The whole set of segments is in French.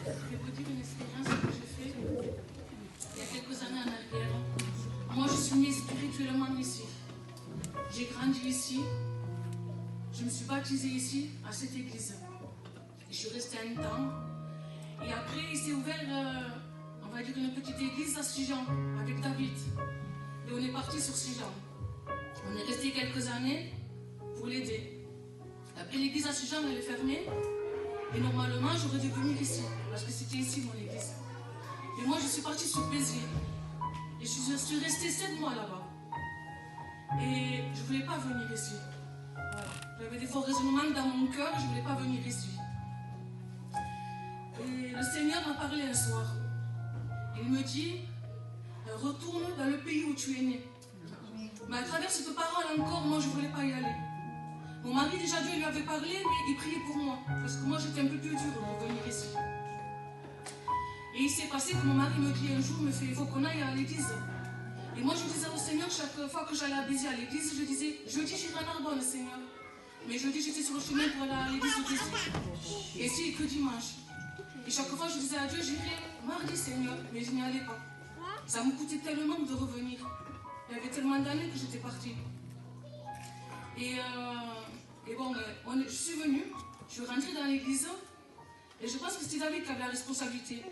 vais vous dire une expérience que j'ai faite il y a quelques années en arrière. Moi, je suis née spirituellement ici. J'ai grandi ici. Je me suis baptisée ici, à cette église. Et je suis restée un temps. Et après, il s'est ouvert, on va dire, une petite église à Sijan, avec David. Et on est parti sur Sijan. On est resté quelques années pour l'aider. Après, l'église à Sijan, elle est fermée. Et normalement, j'aurais dû venir ici, parce que c'était ici mon église. Et moi, je suis partie sur Béziers. Et je suis restée 7 mois là-bas. Et je ne voulais pas venir ici. Voilà. J'avais des forts raisonnements dans mon cœur, je ne voulais pas venir ici. Et le Seigneur m'a parlé un soir. Il me dit, retourne dans le pays où tu es né. Mais à travers cette parole encore, moi, je ne voulais pas y aller. Mon mari, déjà, Dieu lui avait parlé, mais il priait pour moi. Parce que moi, j'étais un peu plus dure pour venir ici. Et il s'est passé que mon mari me dit un jour, il faut qu'on aille à l'église. Et moi, je disais au Seigneur, chaque fois que j'allais à Béziers à l'église, je disais, jeudi, j'irai à Narbonne, Seigneur. Mais jeudi, j'étais sur le chemin pour aller à l'église de Béziers. Et si, que dimanche. Et chaque fois, je disais à Dieu, j'irai mardi, Seigneur. Mais je n'y allais pas. Ça me coûtait tellement de revenir. Il y avait tellement d'années que j'étais partie. Et bon, je suis venue, je suis rentrée dans l'église. Et je pense que c'était David qui avait la responsabilité.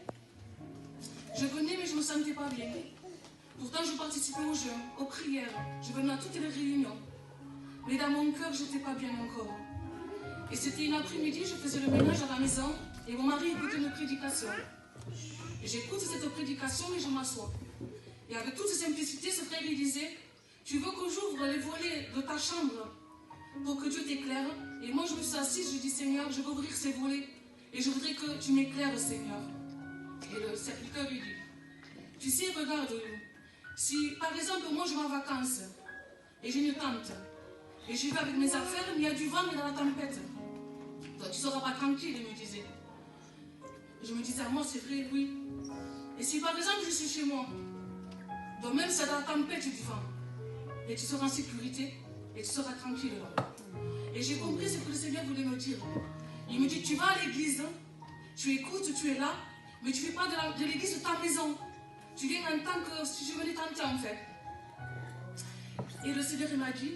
Je venais, mais je ne me sentais pas bien. Pourtant, je participais aux jeûnes, aux prières. Je venais à toutes les réunions. Mais dans mon cœur, je n'étais pas bien encore. Et c'était une après-midi, je faisais le ménage à la maison. Et mon mari écoutait une prédication. Et j'écoute cette prédication et je m'assois. Et avec toute simplicité, ce frère, il disait, tu veux que j'ouvre les volets de ta chambre pour que Dieu t'éclaire? Et moi, je me suis assise, je dis, Seigneur, je veux ouvrir ces volets. Et je voudrais que tu m'éclaires, Seigneur. Et le serviteur lui dit, tu sais, regarde, si par exemple, moi je vais en vacances, et j'ai une tente, et j'y vais avec mes affaires, mais il y a du vent et dans la tempête. Toi, tu ne seras pas tranquille, il me disait. Je me disais, moi, c'est vrai, oui. Et si par exemple, je suis chez moi, donc même si c'est dans la tempête du vent, et tu seras en sécurité, et tu seras tranquille là. Et j'ai compris ce que le Seigneur voulait me dire. Il me dit, tu vas à l'église, tu écoutes, tu es là, mais tu ne fais pas de l'église de ta maison. Tu viens en tant que si je venais t'entendre en fait. Et le Seigneur m'a dit,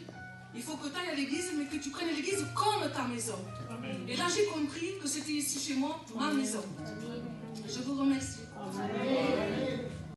il faut que tu ailles à l'église, mais que tu prennes l'église comme ta maison. Amen. Et là j'ai compris que c'était ici chez moi, ma maison. Je vous remercie. Amen.